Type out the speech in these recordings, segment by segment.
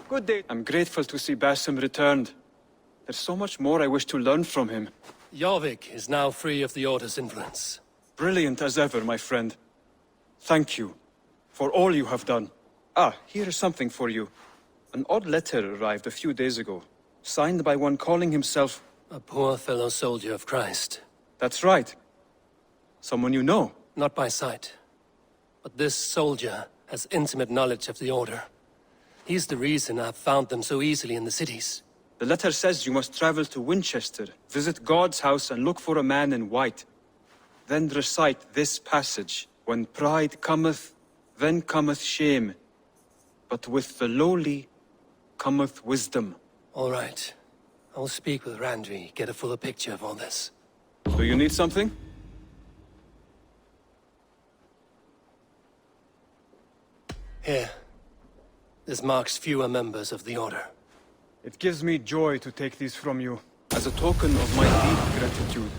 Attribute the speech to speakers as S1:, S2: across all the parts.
S1: Good day. I'm grateful to see Basim returned. There's so much more I wish to learn from him.
S2: Jorvik is now free of the Order's influence.
S1: Brilliant as ever, my friend. Thank you for all you have done. Ah, here is something for you. An odd letter arrived a few days ago, signed by one calling himself...
S2: A poor fellow soldier of Christ.
S1: That's right. Someone you know.
S2: Not by sight. But this soldier has intimate knowledge of the Order. He's the reason I've found them so easily in the cities.
S1: The letter says you must travel to Winchester, visit God's house and look for a man in white. Then recite this passage. When pride cometh, then cometh shame. But with the lowly cometh wisdom.
S2: All right. I'll speak with Randvi, get a fuller picture of all this.
S1: Do you need something?
S2: Here. This marks fewer members of the Order.
S1: It gives me joy to take these from you. As a token of my deep gratitude,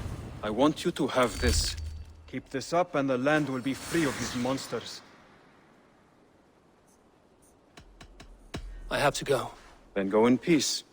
S1: I want you to have this. Keep this up and the land will be free of these monsters.
S2: I have to go.
S1: Then go in peace.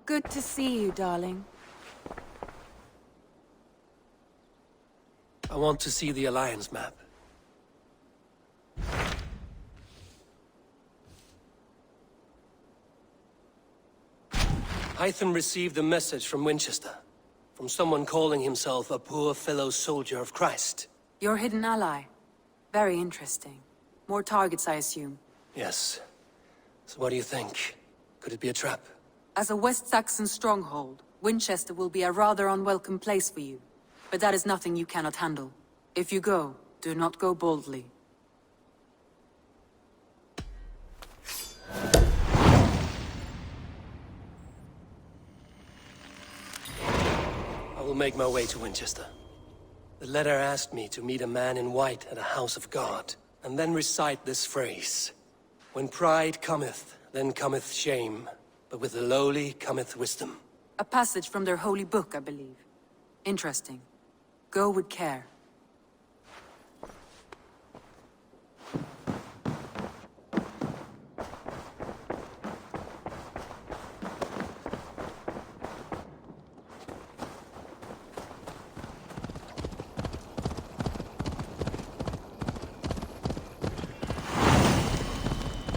S3: Good to see you, darling.
S2: I want to see the Alliance map. Hytham received a message from Winchester. From someone calling himself a poor fellow soldier of Christ.
S3: Your hidden ally. Very interesting. More targets, I assume.
S2: Yes. So what do you think? Could it be a trap?
S3: As a West Saxon stronghold, Winchester will be a rather unwelcome place for you. But that is nothing you cannot handle. If you go, do not go boldly.
S2: I will make my way to Winchester. The letter asked me to meet a man in white at a house of God, and then recite this phrase. When pride cometh, then cometh shame. But with the lowly cometh wisdom.
S3: A passage from their holy book, I believe. Interesting. Go with care.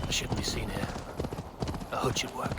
S2: I shouldn't be seen here. A hood should work.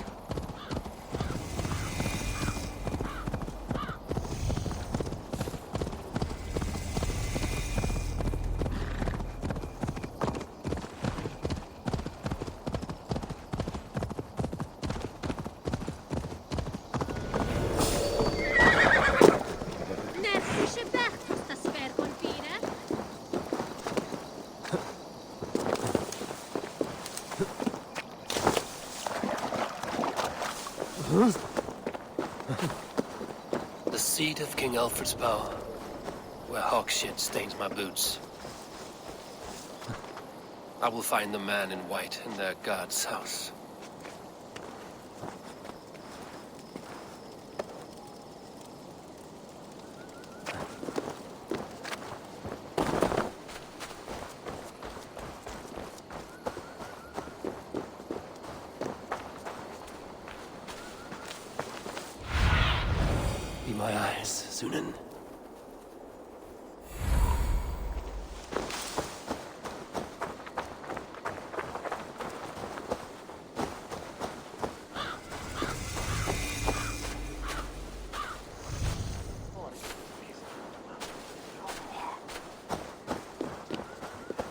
S2: The seat of King Alfred's power, where hawk shit stains my boots. I will find the man in white in their god's house. Be my eyes, Sunan.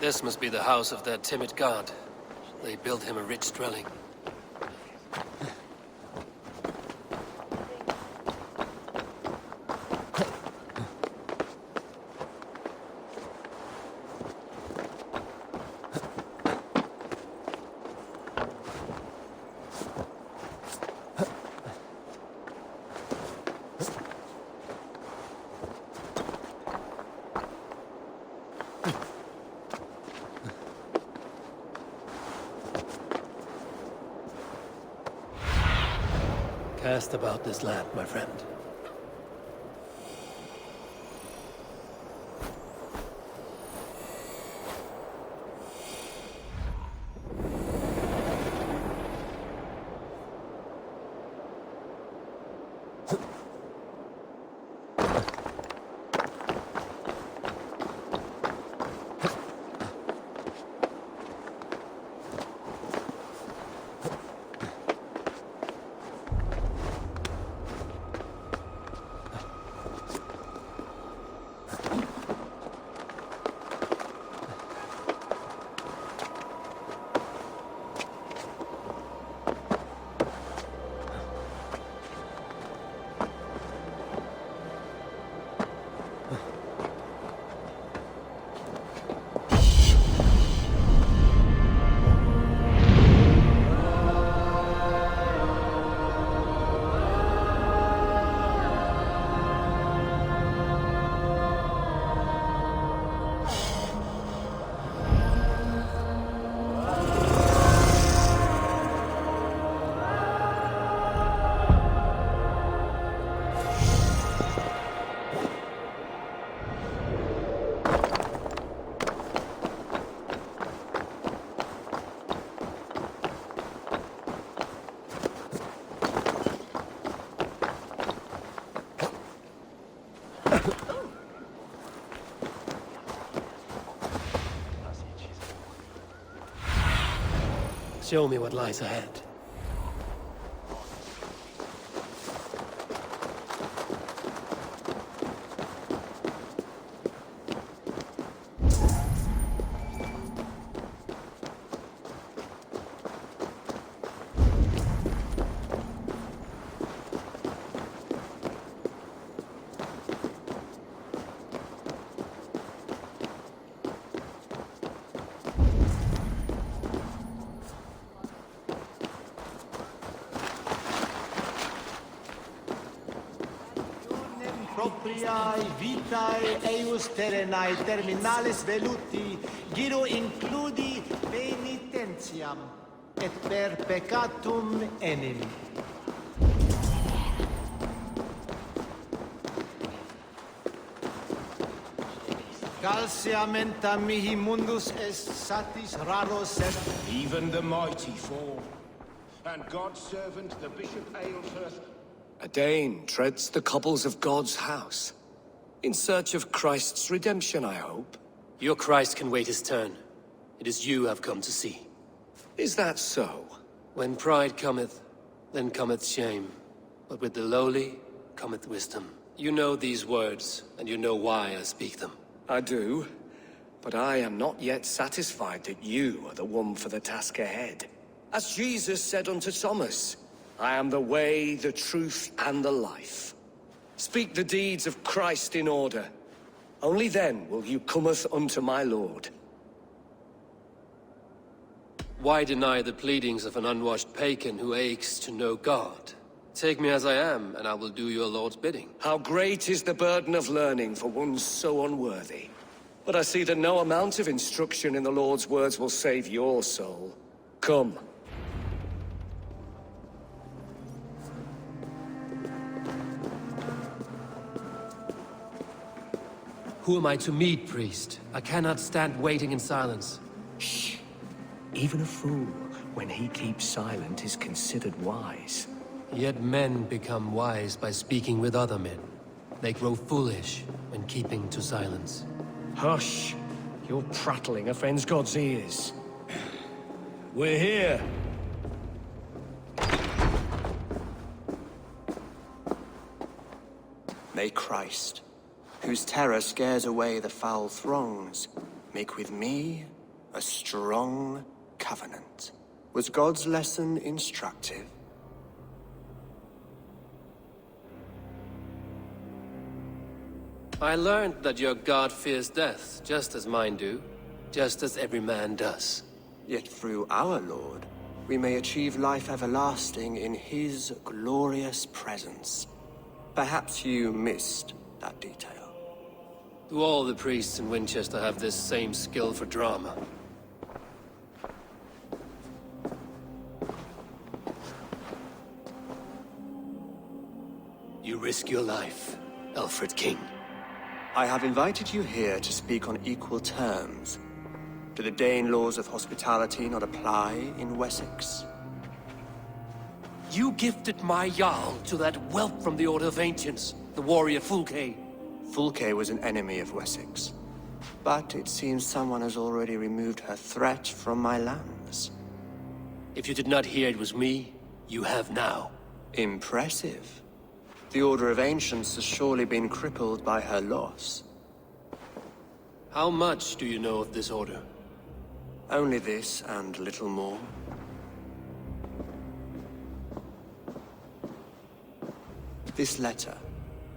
S2: This must be the house of their timid god. They built him a rich dwelling. asked about this lad, my friend. Show me what lies ahead.
S4: Propriae vitae eius terrenae terminalis veluti, giro includi penitentiam, et per peccatum enim. Calcia menta mihi mundus est satis raros est.
S5: Even the mighty fall. And God's servant, the Bishop Aelfirth.
S6: A Dane treads the cobbles of God's house. In search of Christ's redemption, I hope.
S2: Your Christ can wait his turn. It is you I've come to see.
S6: Is that so?
S2: When pride cometh, then cometh shame. But with the lowly cometh wisdom. You know these words, and you know why I speak them.
S6: I do. But I am not yet satisfied that you are the one for the task ahead. As Jesus said unto Thomas, I am the way, the truth, and the life. Speak the deeds of Christ in order. Only then will you cometh unto my Lord.
S2: Why deny the pleadings of an unwashed pagan who aches to know God? Take me as I am, and I will do your Lord's bidding.
S6: How great is the burden of learning for one so unworthy. But I see that no amount of instruction in the Lord's words will save your soul. Come.
S2: Who am I to meet, priest? I cannot stand waiting in silence.
S6: Shh. Even a fool, when he keeps silent, is considered wise.
S2: Yet men become wise by speaking with other men. They grow foolish when keeping to silence.
S6: Hush! Your prattling offends God's ears. We're here.
S7: May Christ, whose terror scares away the foul throngs, make with me a strong covenant. Was God's lesson instructive?
S2: I learned that your God fears death, just as mine do, just as every man does.
S7: Yet through our Lord, we may achieve life everlasting in his glorious presence. Perhaps you missed that detail.
S2: Do all the priests in Winchester have this same skill for drama? risk your life, Alfred King?
S7: I have invited you here to speak on equal terms. Do the Dane laws of hospitality not apply in Wessex?
S2: You gifted my Jarl to that whelp from the Order of Ancients, the warrior Fulke.
S7: Fulke was an enemy of Wessex. But it seems someone has already removed her threat from my lands.
S2: If you did not hear it was me, you have now.
S7: Impressive. The Order of Ancients has surely been crippled by her loss.
S2: How much do you know of this order?
S7: Only this and little more. This letter,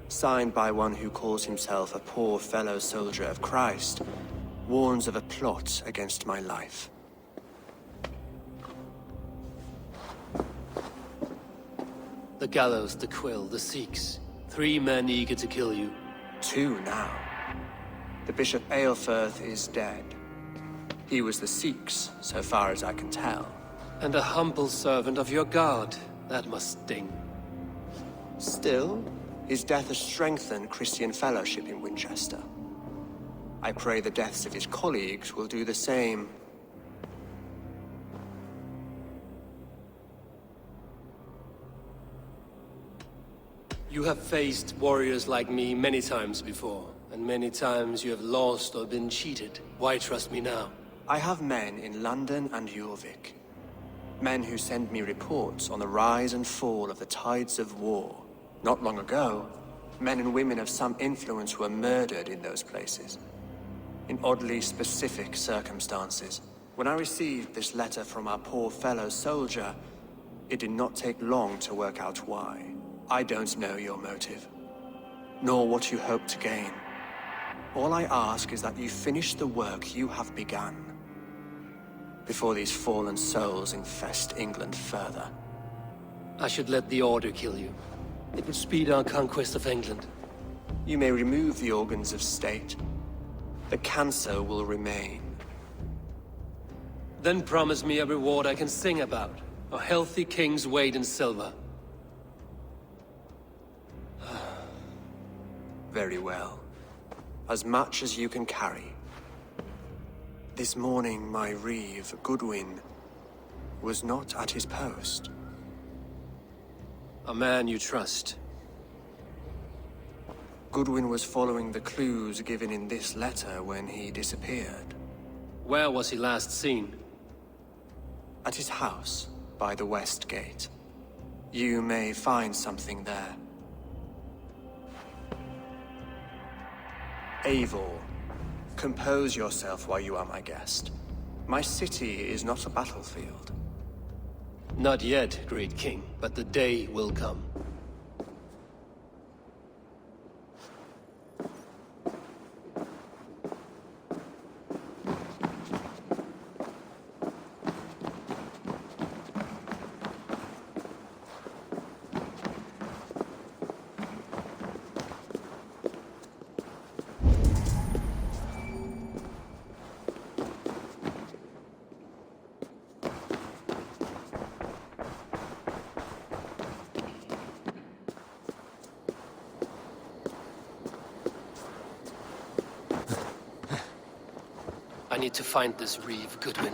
S7: signed by one who calls himself a poor fellow soldier of Christ, warns of a plot against my life.
S2: The gallows, the quill, the Sikhs. 3 men eager to kill you.
S7: 2 now. The Bishop Aelfirth is dead. He was the Sikhs, so far as I can tell.
S2: And a humble servant of your god. That must sting.
S7: Still, his death has strengthened Christian fellowship in Winchester. I pray the deaths of his colleagues will do the same.
S2: You have faced warriors like me many times before, and many times you have lost or been cheated. Why trust me now?
S7: I have men in London and Jorvik. Men who send me reports on the rise and fall of the tides of war. Not long ago, men and women of some influence were murdered in those places. In oddly specific circumstances. When I received this letter from our poor fellow soldier, it did not take long to work out why. I don't know your motive, nor what you hope to gain. All I ask is that you finish the work you have begun, before these fallen souls infest England further.
S2: I should let the Order kill you. It would speed our conquest of England.
S7: You may remove the organs of state. The cancer will remain.
S2: Then promise me a reward I can sing about. A healthy king's weight in silver.
S7: Very well. As much as you can carry. This morning, my reeve, Goodwin, was not at his post.
S2: A man you trust.
S7: Goodwin was following the clues given in this letter when he disappeared.
S2: Where was he last seen?
S7: At his house, by the West Gate. You may find something there. Eivor, compose yourself while you are my guest. My city is not a battlefield.
S2: Not yet, great king, but the day will come. I need to find this reeve, Goodwin.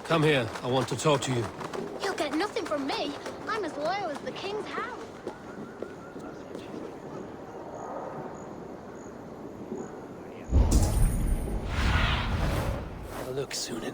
S2: Come here. I want to talk to you.
S8: You'll get nothing from me. I'm as loyal as the king's house.
S2: Look, Sunan.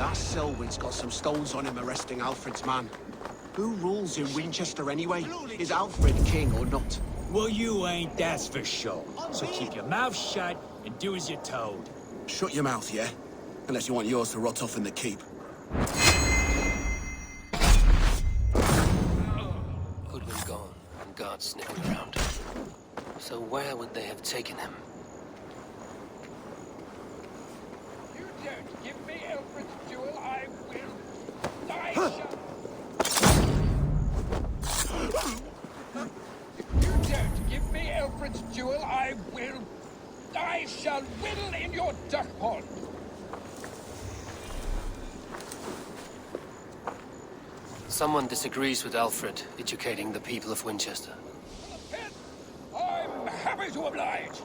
S5: That Selwyn's got some stones on him arresting Alfred's man. Who rules in Winchester anyway? Is Alfred king or not?
S9: Well, you ain't, that's for sure. So keep your mouth shut and do as you're told.
S5: Shut your mouth, yeah? Unless you want yours to rot off in the keep.
S2: Goodwin gone, and guards sniffing around. So where would they have taken him?
S10: You don't give me Alfred's jewel, I will die. If you don't give me Alfred's jewel, I shall whittle in your duck pond.
S2: Someone disagrees with Alfred educating the people of Winchester.
S10: I'm happy to oblige.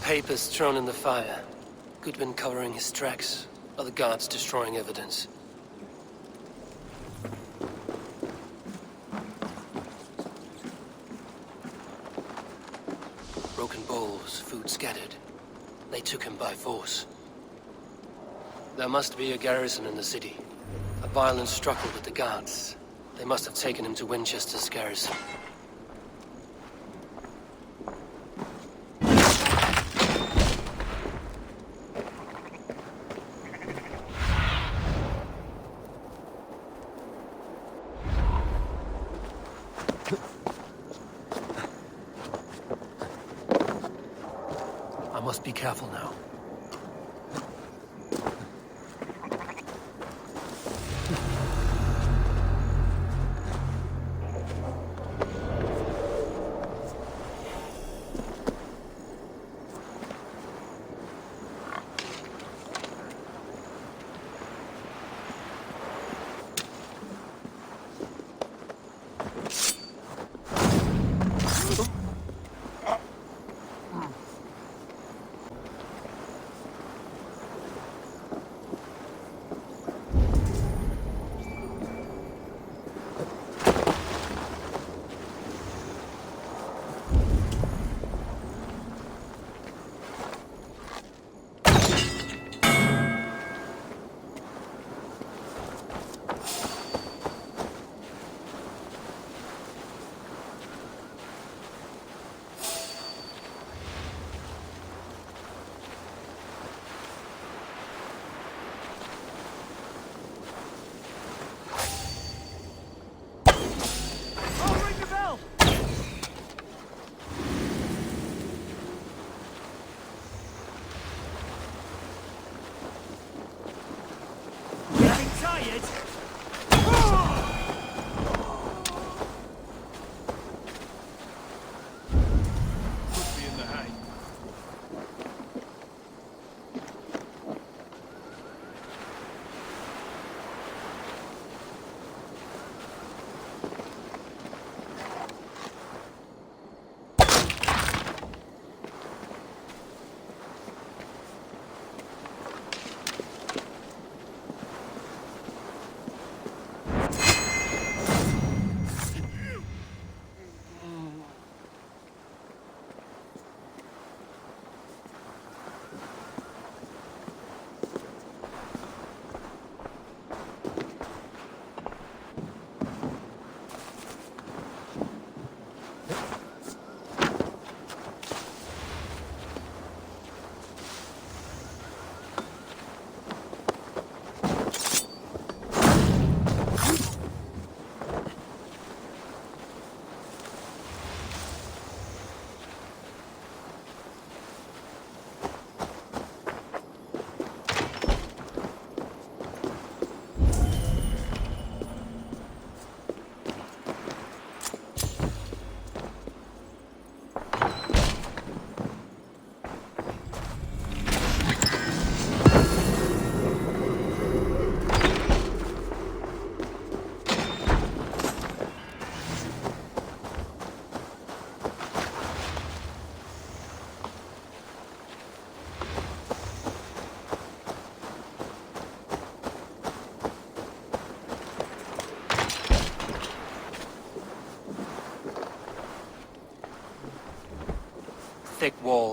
S2: Papers thrown in the fire. Goodwin covering his tracks. Other guards destroying evidence. Broken bowls, food scattered. They took him by force. There must be a garrison in the city. A violent struggle with the guards. They must have taken him to Winchester's garrison. I must be careful now.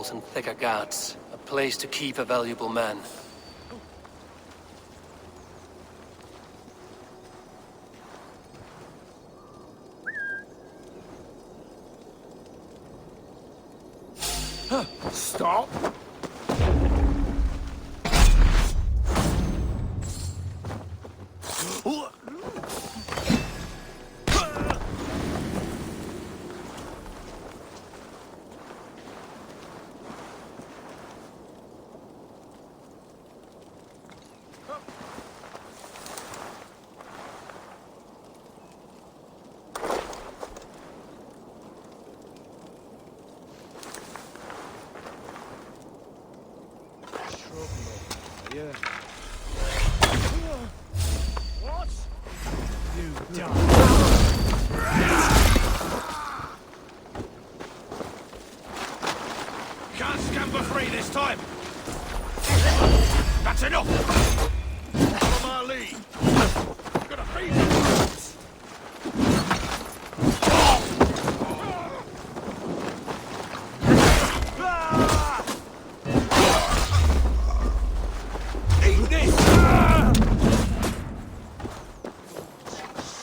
S2: walls and thicker guards. A place to keep a valuable man.
S10: Stop! What? You done? Can't scamper free this time. That's enough. Follow my lead. Gonna feed you. Eat this.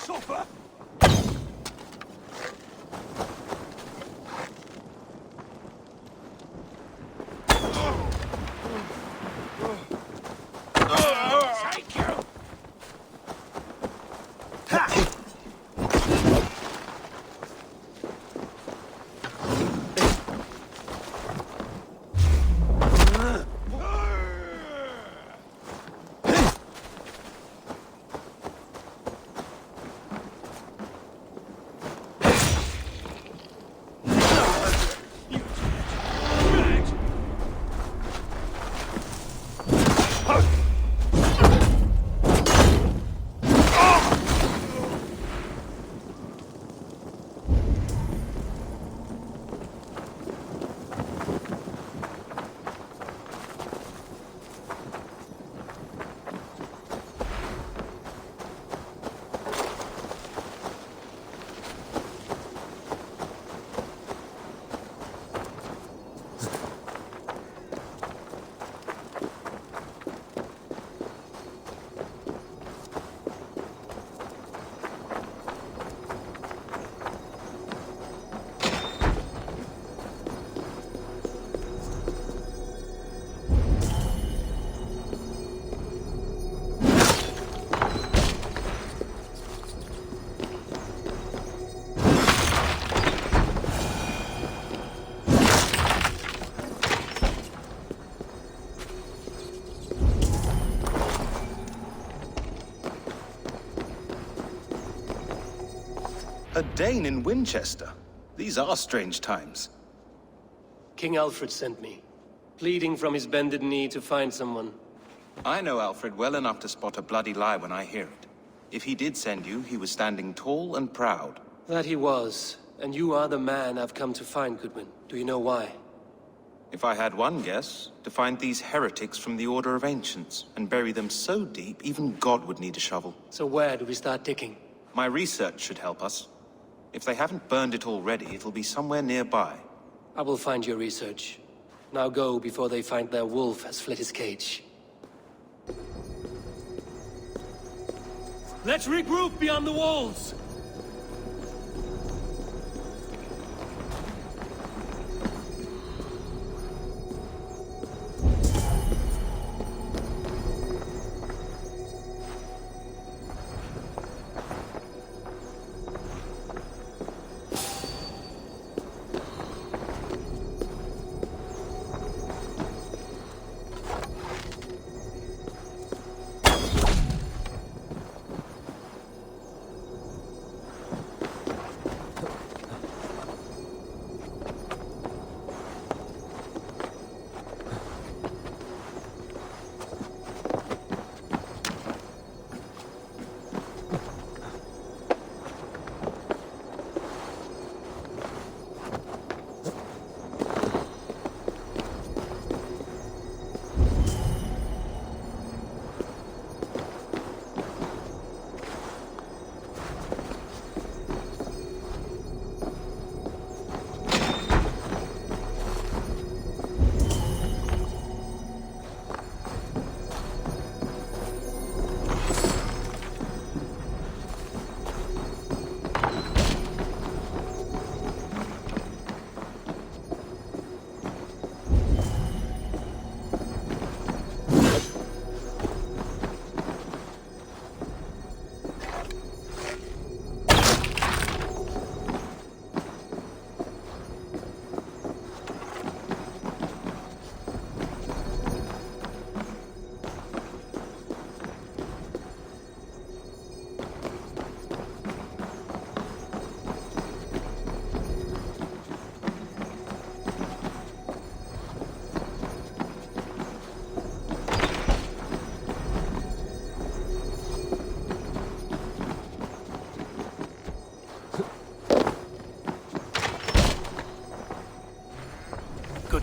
S10: Suffer. Thank you.
S11: A Dane in Winchester? These are strange times.
S2: King Alfred sent me, pleading from his bended knee to find someone.
S11: I know Alfred well enough to spot a bloody lie when I hear it. If he did send you, he was standing tall and proud.
S2: That he was, and you are the man I've come to find, Goodwin. Do you know why?
S11: If I had one guess, to find these heretics from the Order of Ancients, and bury them so deep, even God would need a shovel.
S2: So where do we start digging?
S11: My research should help us. If they haven't burned it already, it'll be somewhere nearby.
S2: I will find your research. Now go before they find their wolf has fled his cage.
S9: Let's regroup beyond the walls!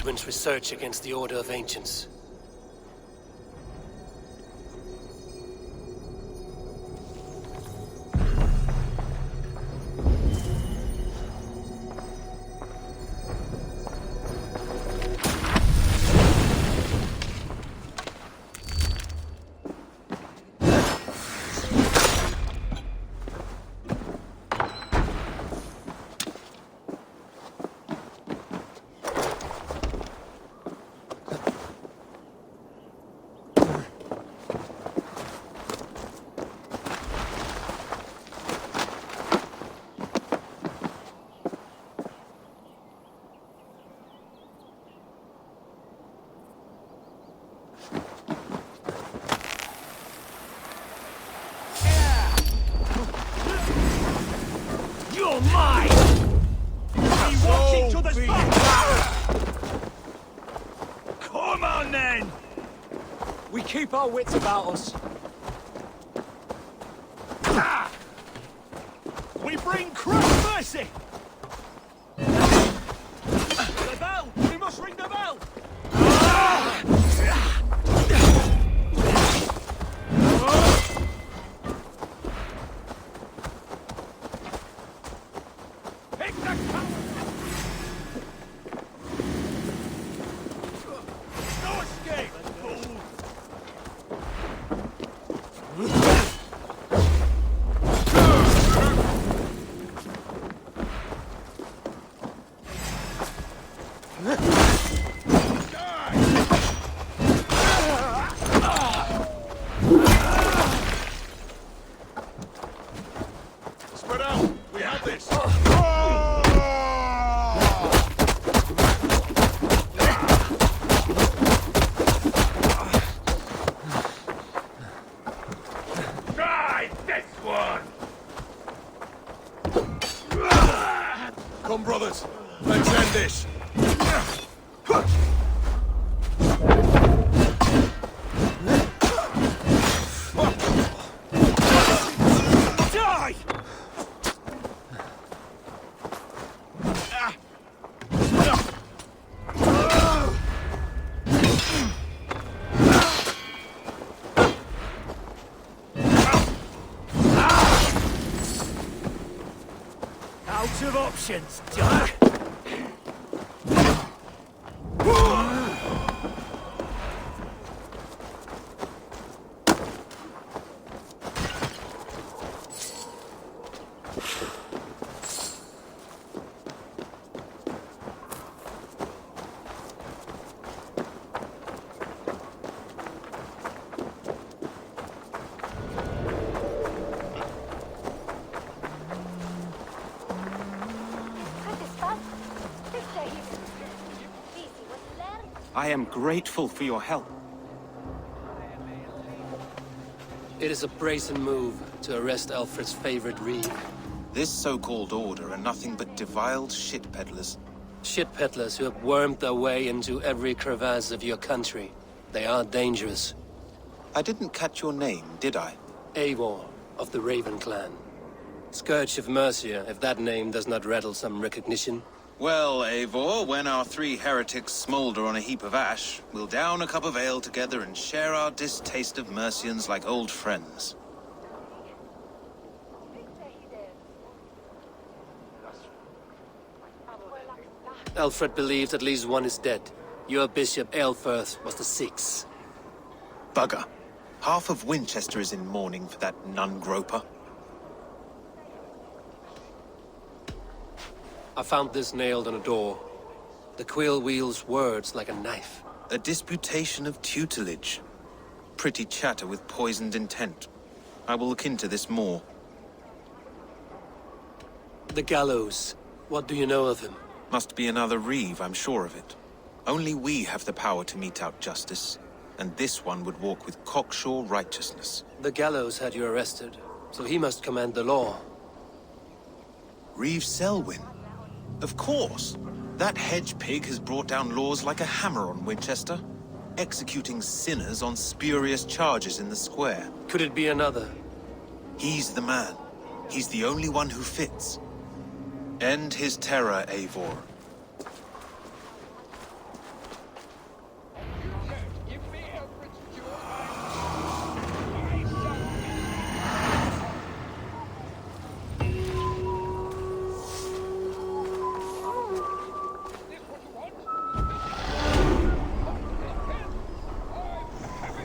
S2: Edwin's research against the Order of Ancients.
S9: You're mine! We watch each other's back! Come on, then! We keep our wits about us. We bring crush mercy! The bell! We must ring the bell! Pick the no escape! Spread out! We have this! Try this one! Come, brothers. Let's end this. Die! Out of options, Doc.
S11: I am grateful for your help.
S2: It is a brazen move to arrest Alfred's favorite reeve.
S11: This so-called order are nothing but deviled shit peddlers.
S2: Shit peddlers who have wormed their way into every crevasse of your country. They are dangerous.
S11: I didn't catch your name, did I?
S2: Eivor of the Raven clan. Scourge of Mercia, if that name does not rattle some recognition.
S11: Well, Eivor, when our three heretics smolder on a heap of ash, we'll down a cup of ale together and share our distaste of Mercians like old friends.
S2: Alfred believes at least one is dead. Your bishop, Aelfirth, was the sixth.
S11: Bugger. Half of Winchester is in mourning for that nun-groper.
S2: I found this nailed on a door. The quill wields words like a knife.
S11: A disputation of tutelage. Pretty chatter with poisoned intent. I will look into this more.
S2: The gallows. What do you know of him?
S11: Must be another reeve, I'm sure of it. Only we have the power to mete out justice, and this one would walk with cocksure righteousness.
S2: The gallows had you arrested, so he must command the law.
S11: Reeve Selwyn? Of course. That hedge pig has brought down laws like a hammer on Winchester, executing sinners on spurious charges in the square.
S2: Could it be another?
S11: He's the man. He's the only one who fits. End his terror, Eivor.